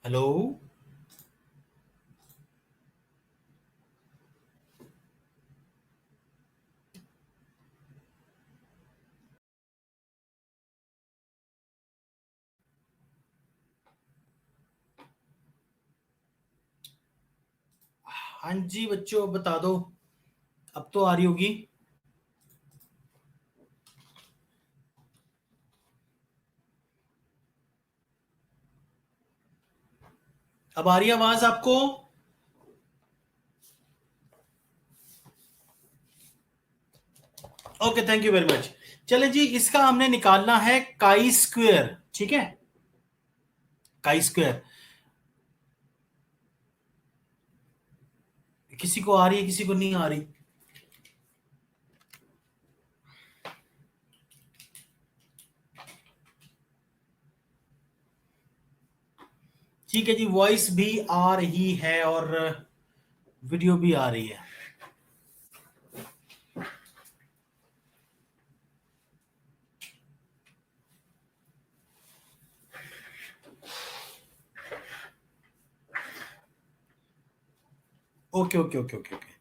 Hello. हाँ जी बच्चों, बता दो। अब तो आ रही होगी। अब आ रही है आवाज आपको? Okay, thank you very much. चले जी, इसका हमने निकालना है काई स्क्वेयर। ठीक है, काई स्क्वेयर। किसी को आ रही है, किसी को नहीं आ रही? ठीक है जी, वॉइस भी आ रही है और वीडियो भी आ रही है। Okay okay okay okay okay.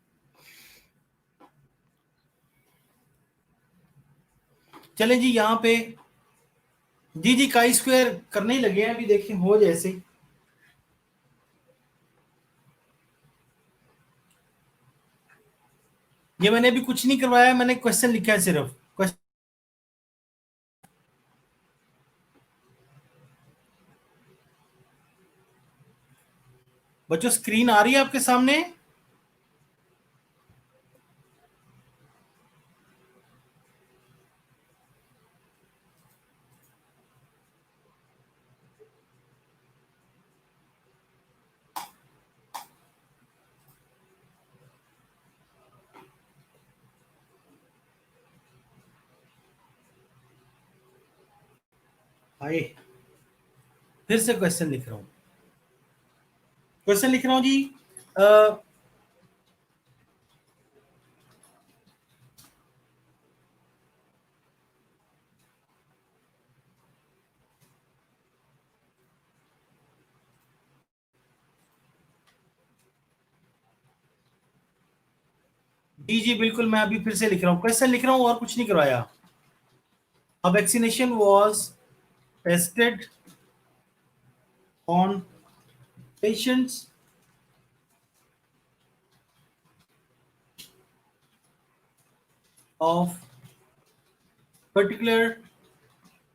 चले जी यहाँ पे। जी जी, काई स्क्वेयर करने ही लगे हैं अभी, देखिए हो जैसे। ये मैंने अभी कुछ नहीं करवाया, मैंने क्वेश्चन लिखा है सिर्फ। बच्चों, स्क्रीन आ रही है आपके सामने? आए, फिर से क्वेश्चन लिख रहा हूँ। क्वेश्चन लिख रहा हूँ जी। अ, जी जी बिल्कुल, मैं अभी फिर से लिख रहा हूँ, क्वेश्चन लिख रहा हूँ और कुछ नहीं करवाया। A vaccination was tested on patients of particular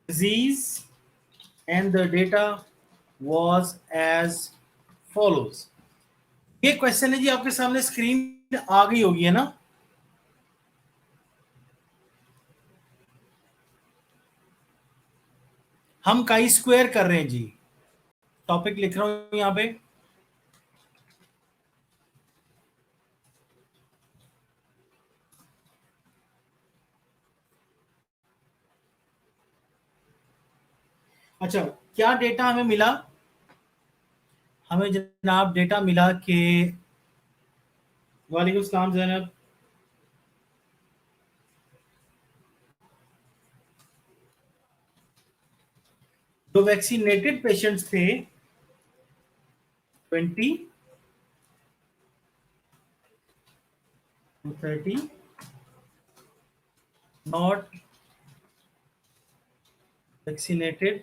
disease and the data was as follows। ये क्वेश्चन है जी, आपके सामने स्क्रीन आ गई होगी, है ना? हम काई स्क्वायर कर रहे हैं जी। टॉपिक लिख रहा हूं यहाँ पे। अच्छा, क्या डेटा हमें मिला? हमें जनाब डेटा मिला कि, वालेकुम सलाम जैनब, जो वैक्सीनेटेड पेशेंट्स थे 20 to 30, not vaccinated,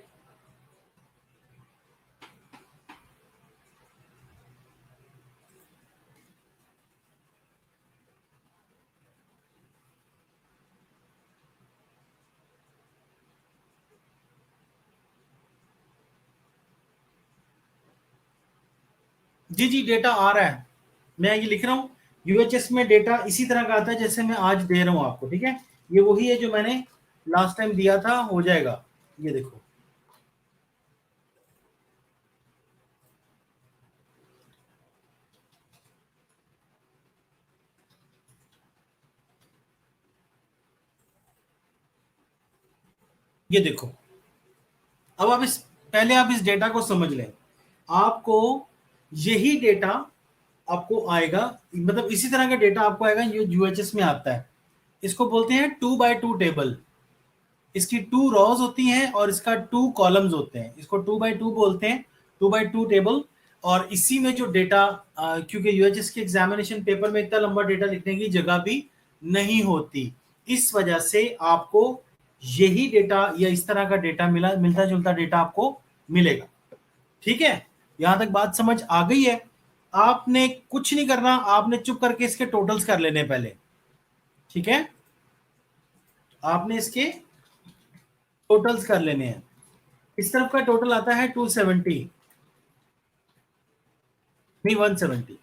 जी जी डेटा आ रहा है, मैं ये लिख रहा हूँ। यूएचएस में डेटा इसी तरह का आता है जैसे मैं आज दे रहा हूँ आपको, ठीक है? ये वही है जो मैंने लास्ट टाइम दिया था, हो जाएगा। ये देखो, ये देखो। अब आप इस, पहले आप इस डेटा को समझ लें। आपको यही डेटा आपको आएगा, मतलब इसी तरह का डेटा आपको आएगा, ये यूएचएस में आता है। इसको बोलते हैं 2x2 टेबल। इसकी 2 रॉज होती हैं और इसका 2 कॉलम्स होते हैं, इसको 2x2 बोलते हैं। 2x2 table. और इसी में जो डेटा, क्योंकि यूएचएस के एग्जामिनेशन पेपर में इतना लंबा डेटा लिखने की जगह भी नहीं होती, इस वजह से आपको यही डेटा या इस तरह का डेटा मिलता जुलता डेटा आपको मिलेगा। ठीक है, यहां तक बात समझ आ गई है? आपने कुछ नहीं करना, आपने चुप करके इसके टोटल्स कर लेने पहले। ठीक है, आपने इसके टोटल्स कर लेने हैं। इस तरफ का टोटल आता है 270, नहीं 170।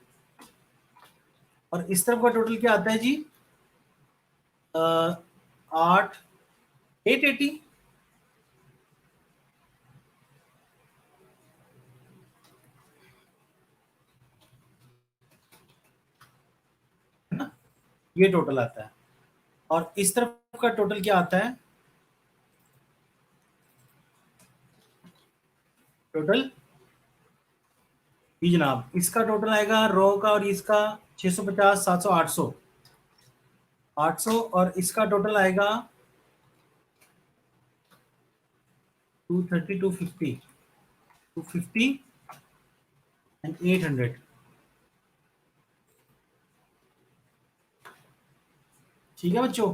और इस तरफ का टोटल क्या आता है जी? 880। ये टोटल आता है। और इस तरफ का टोटल क्या आता है? टोटल जी जनाब, इसका टोटल आएगा रो का और इसका 650, 700, 800, 800। और इसका टोटल आएगा 230, 250, 250 एंड 800। ठीक है बच्चों,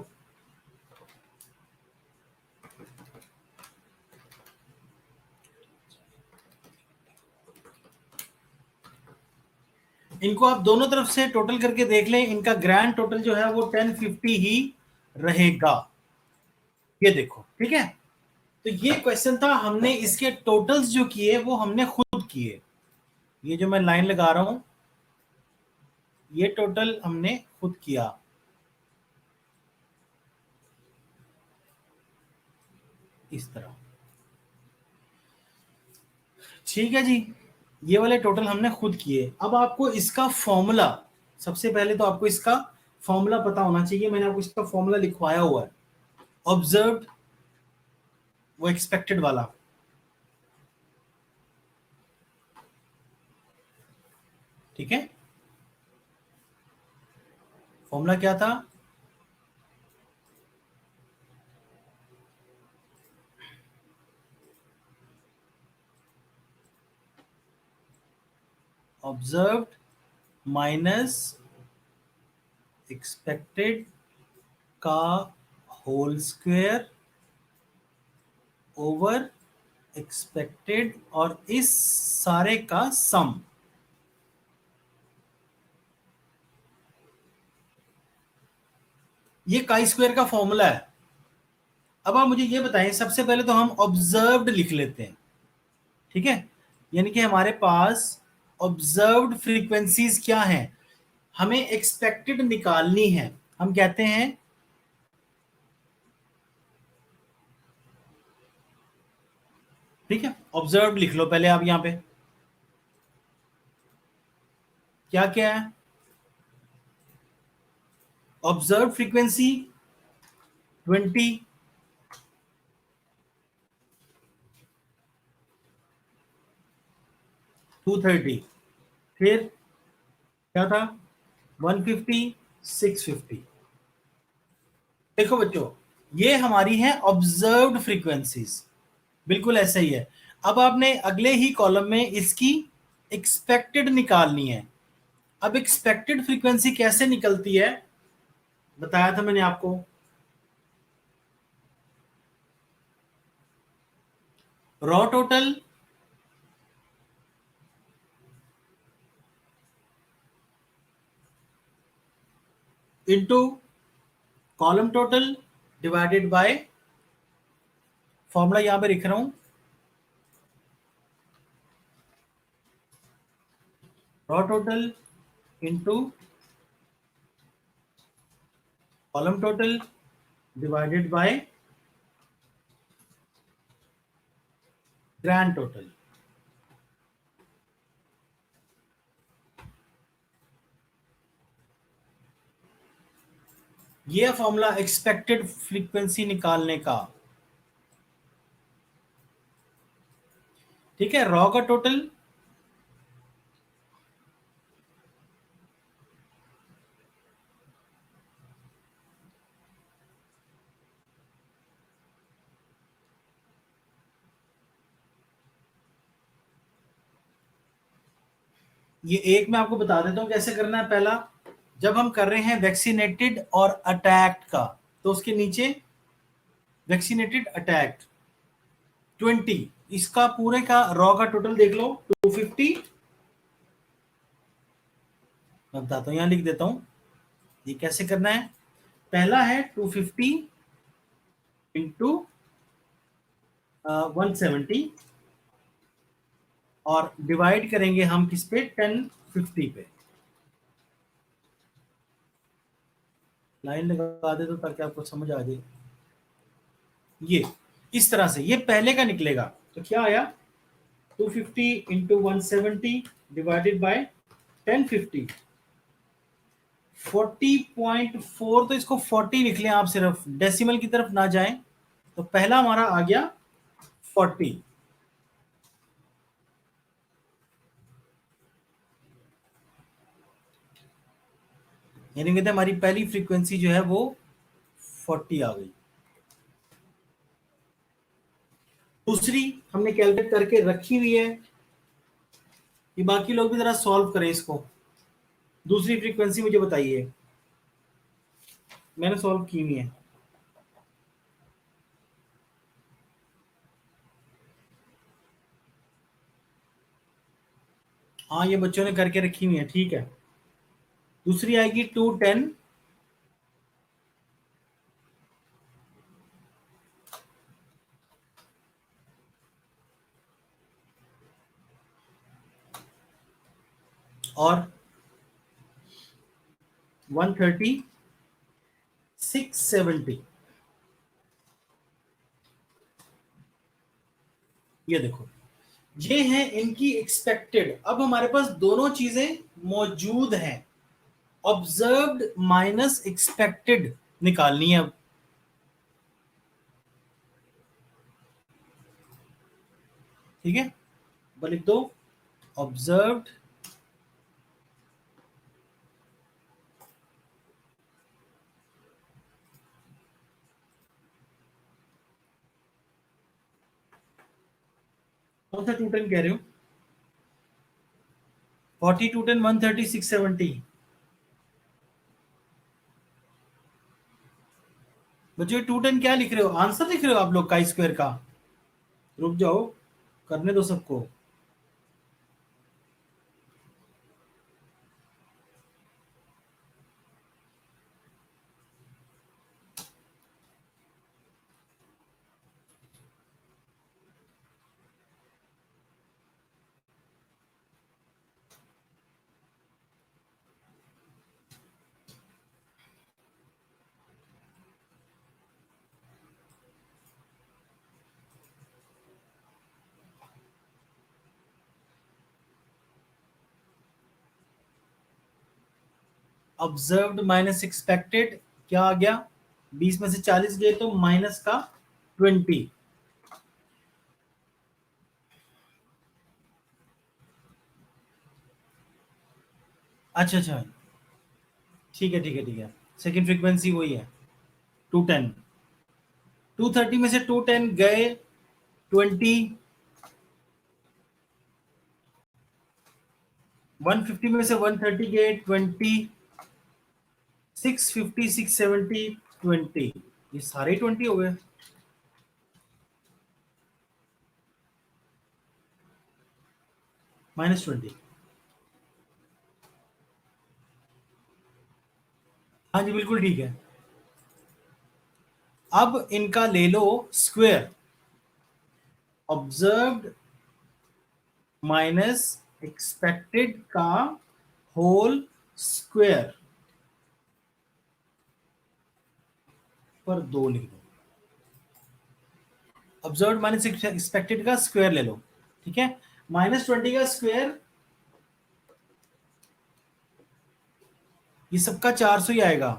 इनको आप दोनों तरफ से टोटल करके देख लें, इनका ग्रैंड टोटल जो है वो 1050 ही रहेगा। ये देखो, ठीक है। तो ये क्वेश्चन था, हमने इसके टोटल्स जो किए वो हमने खुद किए। ये जो मैं लाइन लगा रहा हूं, ये टोटल हमने खुद किया। इस तरह, ठीक है जी। ये वाले टोटल हमने खुद किए। अब आपको इसका फॉर्मूला, सबसे पहले तो आपको इसका फॉर्मूला पता होना चाहिए। मैंने आपको इसका फॉर्मूला लिखवाया हुआ है, ऑब्जर्व्ड, वो एक्सपेक्टेड वाला। ठीक है, फॉर्मूला क्या था? ऑब्जर्व्ड माइनस एक्सपेक्टेड का होल स्क्वायर ओवर एक्सपेक्टेड और इस सारे का सम। ये काई स्क्वायर का फॉर्मूला है। अब आप मुझे ये बताएं, सबसे पहले तो हम ऑब्जर्व्ड लिख लेते हैं। ठीक है, यानी कि हमारे पास ऑब्जर्व्ड फ्रीक्वेंसीज क्या हैं, हमें एक्सपेक्टेड निकालनी है। हम कहते हैं ठीक है, ऑब्जर्व्ड लिख लो पहले आप यहां पे। क्या क्या है? ऑब्जर्व फ्रीक्वेंसी 20, 230, फिर क्या था? 150, 650। देखो बच्चों, ये हमारी है ऑब्जर्व्ड फ्रीक्वेंसीज, बिल्कुल ऐसा ही है। अब आपने अगले ही कॉलम में इसकी एक्सपेक्टेड निकालनी है। अब एक्सपेक्टेड फ्रीक्वेंसी कैसे निकलती है, बताया था मैंने आपको। Raw total into column total divided by, formula यहां पे लिख रहा हूं, raw total into column total divided by grand total. ये फॉर्मूला एक्सपेक्टेड फ्रीक्वेंसी निकालने का। ठीक है, रॉ का टोटल ये एक मैं आपको बता देता हूँ कैसे करना है। पहला, जब हम कर रहे हैं वैक्सीनेटेड और अटैक्ड का, तो उसके नीचे वैक्सीनेटेड अटैक्ड 20, इसका पूरे का रॉ का टोटल देख लो 250। मैं बताता हूँ, यहां लिख देता हूं ये कैसे करना है। पहला है 250 इंटू 170 और डिवाइड करेंगे हम किस पे, 1050 पे। लाइन लगा दे तो ताकि आपको समझ आ जाए। ये इस तरह से ये पहले का निकलेगा, तो क्या आया 250 इंटू 170 डिवाइडेड बाय 1050, 40.4। तो इसको 40 लिख लें आप, सिर्फ डेसिमल की तरफ ना जाएं। तो पहला हमारा आ गया 40। यानी कहते हैं हमारी पहली फ्रीक्वेंसी जो है वो 40 आ गई। दूसरी हमने कैलकुलेट करके रखी हुई है कि बाकी लोग भी जरा सॉल्व करें इसको। दूसरी फ्रीक्वेंसी मुझे बताइए, मैंने सॉल्व की हुई है। हाँ, ये बच्चों ने करके रखी हुई है, ठीक है। दूसरी आएगी 210 और 130 670। ये देखो, ये है इनकी एक्सपेक्टेड। अब हमारे पास दोनों चीजें मौजूद हैं, ऑब्जर्व्ड माइनस एक्सपेक्टेड निकालनी है अब। ठीक है, लिख दो ऑब्जर्व्ड कौन सा 210 कह रहे हो? 40 210 130 670। बच्चों 210 क्या लिख रहे हो, आंसर लिख रहे हो आप लोग का स्क्वायर का? रुक जाओ, करने दो सबको। ऑब्जर्व्ड माइनस एक्सपेक्टेड क्या आ गया, 20 में से 40 गए तो माइनस का 20। अच्छा अच्छा, ठीक है ठीक है ठीक है। सेकंड फ्रीक्वेंसी वही है 210। 230 में से 210 गए 20, 150 में से 130 गए 20, 650 670 20। ये सारे 20 हो गए। -20। हाँ जी, बिल्कुल ठीक है। अब इनका ले लो स्क्वायर, ऑब्जर्व्ड माइनस एक्सपेक्टेड का होल स्क्वायर पर 2 लिख दो। ऑब्जर्व्ड माइनस एक्सपेक्टेड का स्क्वायर ले लो, ठीक है। -20 का स्क्वायर, ये सबका 400 ही आएगा।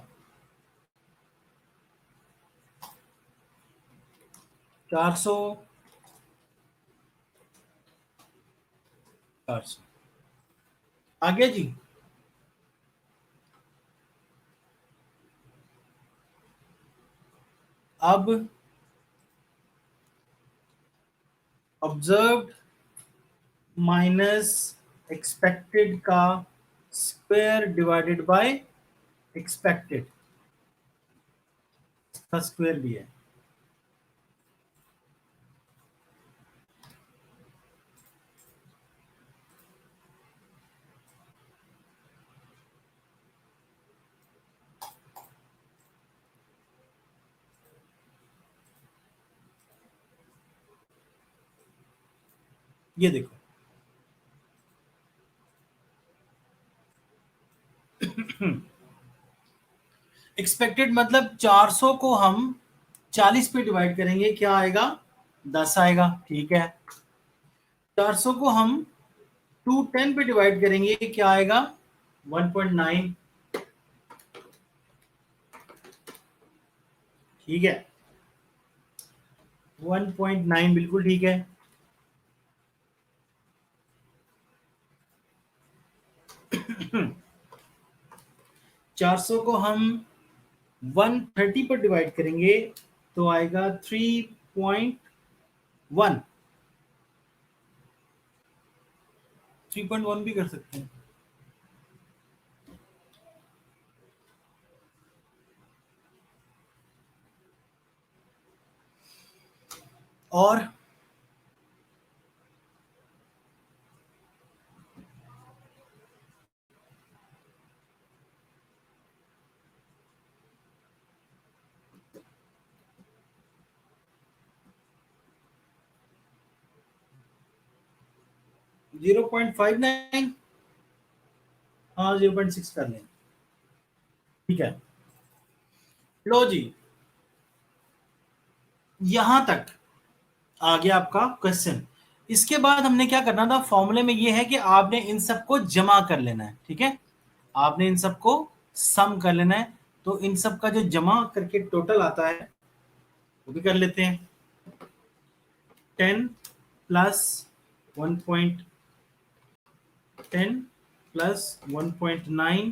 400 400 आ गया जी। अब ऑब्जर्व्ड माइनस एक्सपेक्टेड का स्क्वायर डिवाइडेड बाय एक्सपेक्टेड का स्क्वायर भी है। ये देखो, एक्सपेक्टेड मतलब 400 को हम 40 पे डिवाइड करेंगे, क्या आएगा? 10 आएगा, ठीक है। 400 को हम 210 पे डिवाइड करेंगे, क्या आएगा? 1.9, ठीक है। 1.9 बिल्कुल ठीक है। 400 को हम 130 पर डिवाइड करेंगे तो आएगा 3.1। 3.1 भी कर सकते हैं। और 0.59, हाँ 0.6 कर लें, ठीक है। लो जी, यहां तक आ गया आपका क्वेश्चन। इसके बाद हमने क्या करना था, फॉर्मूले में ये है कि आपने इन सबको जमा कर लेना है, ठीक है। आपने इन सबको सम कर लेना है, तो इन सब का जो जमा करके टोटल आता है वो भी कर लेते हैं। 10 प्लस 1.10 प्लस 1.9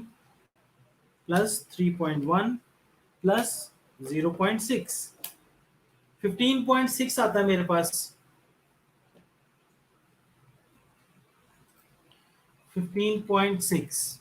प्लस 3.1 प्लस 0.6, 15.6 आता है मेरे पास। 15.6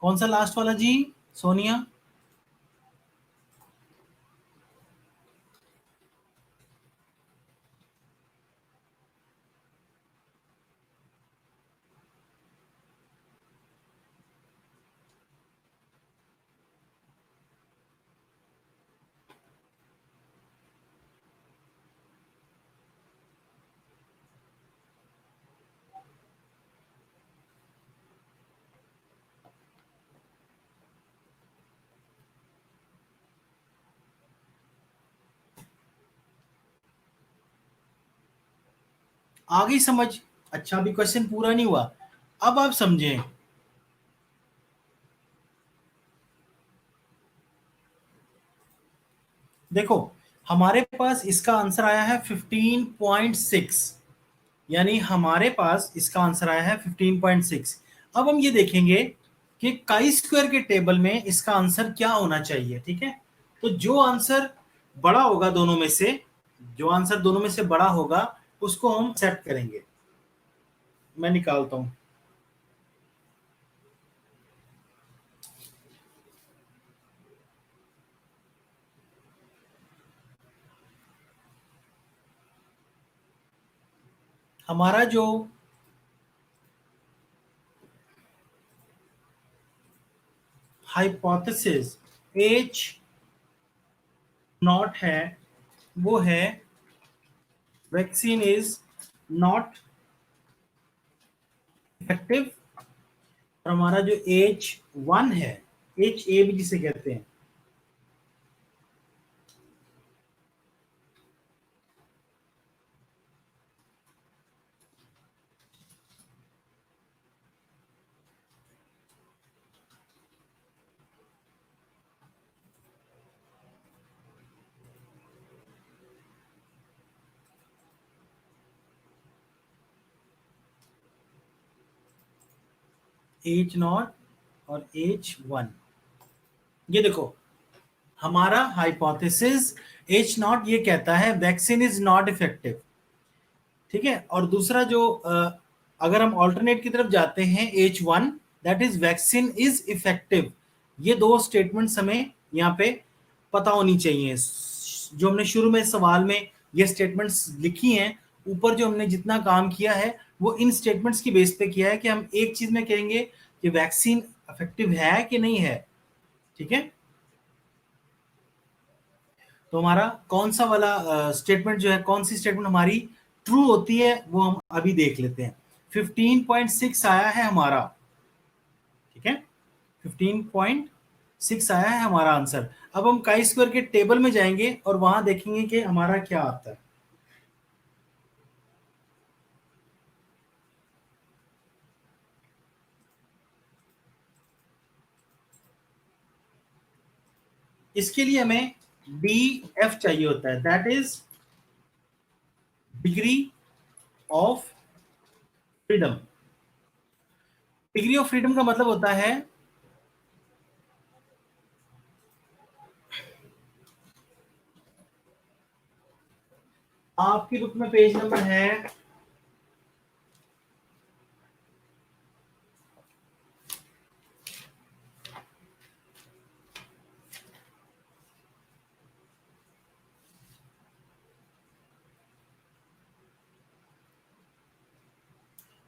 कौन सा लास्ट वाला जी, सोनिया? आ गई समझ? अच्छा, अभी क्वेश्चन पूरा नहीं हुआ, अब आप समझें। देखो, हमारे पास इसका आंसर आया है 15.6, यानी हमारे पास इसका आंसर आया है 15.6। अब हम ये देखेंगे कि काई स्क्वायर के टेबल में इसका आंसर क्या होना चाहिए, ठीक है। तो जो आंसर बड़ा होगा दोनों में से, जो आंसर दोनों में से बड़ा होगा उसको हम सेट करेंगे। मैं निकालता हूं। हमारा जो हाइपोथेसिस एच नॉट है वो है वैक्सीन इज नॉट इफेक्टिव। और हमारा जो H1 है, HA भी जिसे कहते हैं, H0 और H1। ये देखो हमारा हाइपोथेसिस H0 ये कहता है वैक्सीन इज नॉट इफेक्टिव, ठीक है। और दूसरा जो अगर हम ऑल्टरनेट की तरफ जाते हैं H1, that is vaccine is effective. ये दो स्टेटमेंट्स हमें यहाँ पे पता होनी चाहिए। जो हमने शुरू में सवाल में ये स्टेटमेंट्स लिखी हैं, ऊपर जो हमने जितना काम किया है वो इन स्टेटमेंट्स की बेस पे किया है कि हम एक चीज में कहेंगे कि वैक्सीन इफेक्टिव है कि नहीं है, ठीक है। तो हमारा कौन सा वाला स्टेटमेंट जो है, कौन सी स्टेटमेंट हमारी ट्रू होती है वो हम अभी देख लेते हैं। 15.6 आया है हमारा, ठीक है। 15.6 आया है हमारा आंसर। अब हम काई स्क्वायर के टेबल में जाएंगे और वहां देखेंगे कि हमारा क्या आता है। इसके लिए हमें डी एफ चाहिए होता है, that is degree of freedom. Degree of freedom का मतलब होता है आपकी बुक में पेज नंबर है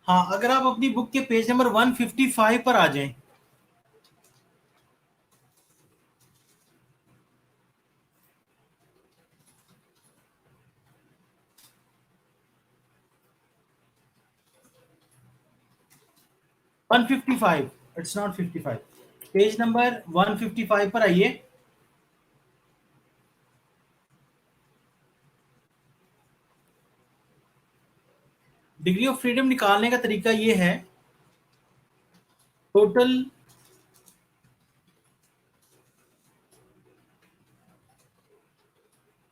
हाँ, अगर आप अपनी बुक के पेज नंबर 155 पर आ जाएं, one fifty five, it's not 55, page number 155 पर आइए। डिग्री ऑफ फ्रीडम निकालने का तरीका ये है, टोटल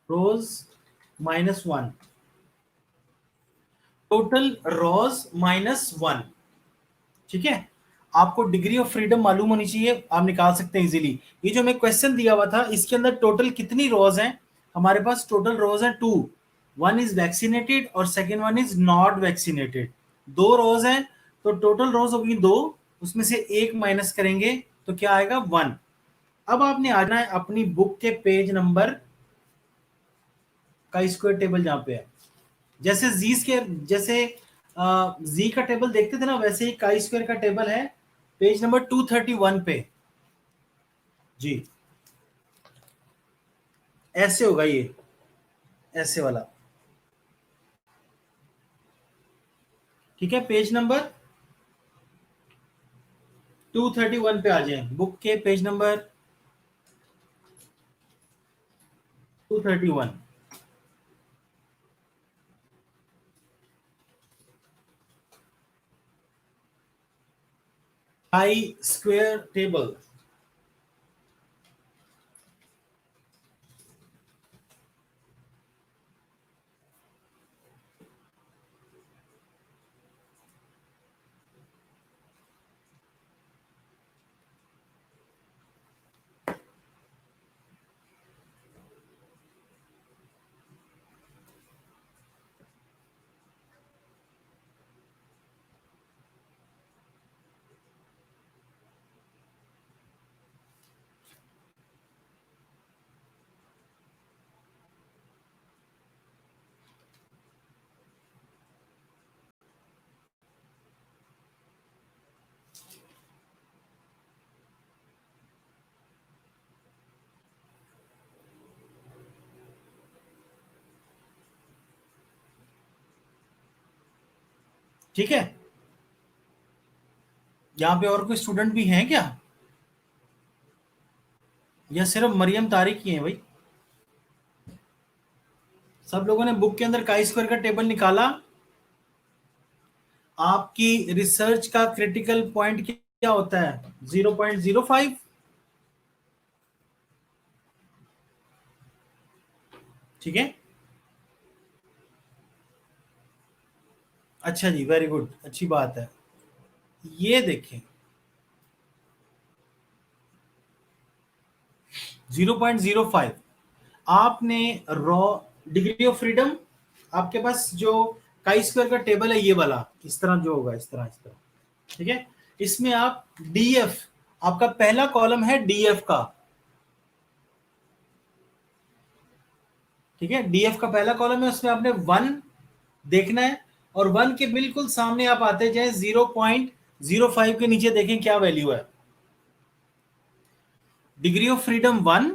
रोज -1, टोटल रोज -1, ठीक है। आपको डिग्री ऑफ फ्रीडम मालूम होनी चाहिए, आप निकाल सकते हैं इजीली। ये जो हमें क्वेश्चन दिया हुआ था इसके अंदर टोटल कितनी रोज हैं, हमारे पास टोटल रोज हैं 2, वन इज वैक्सीनेटेड और second one is not vaccinated. दो रोज हैं तो टोटल रोज होगी 2, उसमें से एक माइनस करेंगे तो क्या आएगा 1। अब आपने आना है अपनी बुक के पेज नंबर का स्क्वायर टेबल जहां पे है, जैसे जैसे जी का टेबल देखते थे ना, वैसे ही काई स्क्वायर का टेबल है पेज नंबर 231 पे। जी ऐसे होगा ये, ऐसे वाला, ठीक है। पेज नंबर 231 पे आ जाए, बुक के page number 231, chi square table. ठीक है, यहाँ पे और कोई स्टूडेंट भी हैं क्या, या सिर्फ मरियम तारिक ही हैं भाई? सब लोगों ने बुक के अंदर काई स्क्वायर का टेबल निकाला? आपकी रिसर्च का क्रिटिकल पॉइंट क्या होता है? 0.05, ठीक है। अच्छा जी, वेरी गुड, अच्छी बात है। ये देखें, 0.05 आपने रॉ डिग्री ऑफ फ्रीडम, आपके पास जो काई स्क्वायर का टेबल है ये वाला, इस तरह जो होगा, इस तरह, ठीक है। इसमें आप डीएफ, आपका पहला कॉलम है डीएफ का, ठीक है, डीएफ का पहला कॉलम है, उसमें आपने 1 देखना है, और 1 के बिल्कुल सामने आप आते जाए 0.05 के नीचे देखें क्या वैल्यू है। डिग्री ऑफ फ्रीडम 1,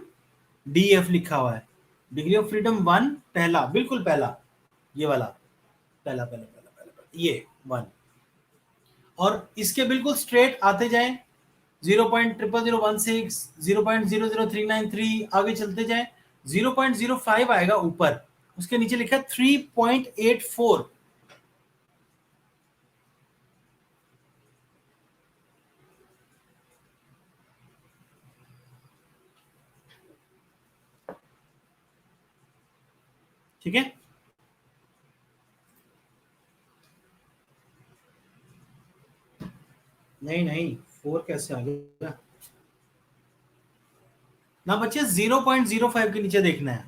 डीएफ लिखा हुआ है, डिग्री ऑफ फ्रीडम 1 पहला, बिल्कुल पहला, ये वाला पहला पहला पहला पहला, पहला ये 1, और इसके बिल्कुल स्ट्रेट आते जाएं 0.00016, 0.00393, आगे चलते जाएं 0.05 आएगा ऊपर, उसके नीचे लिखा है 3.84। ठीक है, नहीं नहीं 4 कैसे आ गया ना बच्चे, 0.05 के नीचे देखना है।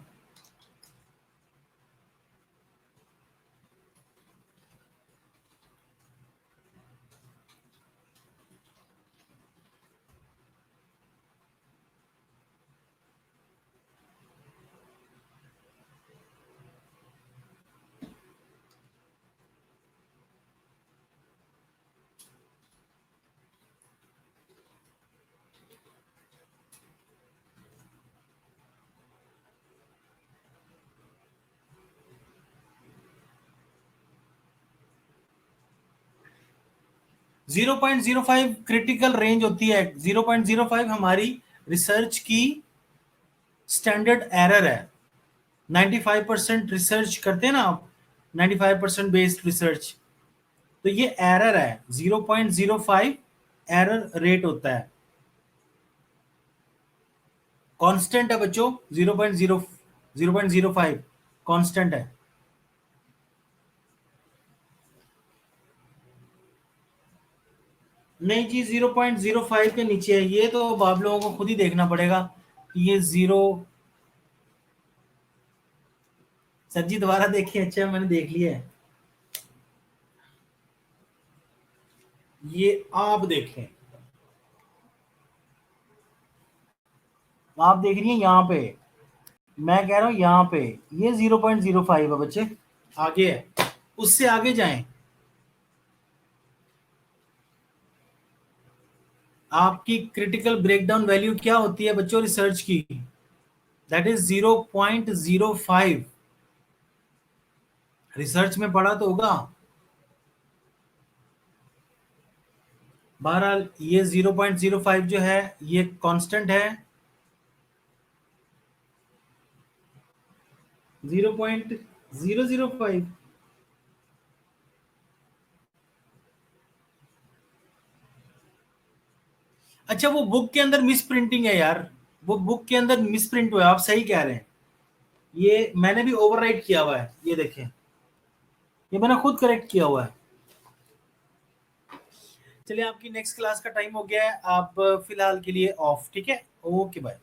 0.05 क्रिटिकल रेंज होती है, 0.05 हमारी रिसर्च की स्टैंडर्ड एरर है। 95% रिसर्च करते हैं ना आप, 95% बेस्ड रिसर्च, तो ये एरर है, 0.05 एरर रेट होता है। कांस्टेंट है बच्चों, 0.05 कांस्टेंट है। नहीं जी, 0.05 के नीचे है, ये तो आप लोगों को खुद ही देखना पड़ेगा कि ये जीरो। सर जी दोबारा देखिए, अच्छा मैंने देख लिया है, ये आप देखें, आप देख रही हैं यहाँ पे, मैं कह रहा हूं यहाँ पे ये 0.05 है बच्चे, आगे है, उससे आगे जाएं। आपकी क्रिटिकल ब्रेकडाउन वैल्यू क्या होती है बच्चों रिसर्च की? That is 0.05। रिसर्च में पढ़ा तो होगा। बहरहाल ये 0.05 जो है ये कांस्टेंट है, 0.005। अच्छा वो बुक के अंदर मिस प्रिंटिंग है यार, वो बुक के अंदर मिस प्रिंट हुआ है, आप सही कह रहे हैं, ये मैंने भी ओवरराइट किया हुआ है, ये देखें, ये मैंने खुद करेक्ट किया हुआ है। चलिए आपकी नेक्स्ट क्लास का टाइम हो गया है, आप फिलहाल के लिए ऑफ, ठीक है, ओके बाय।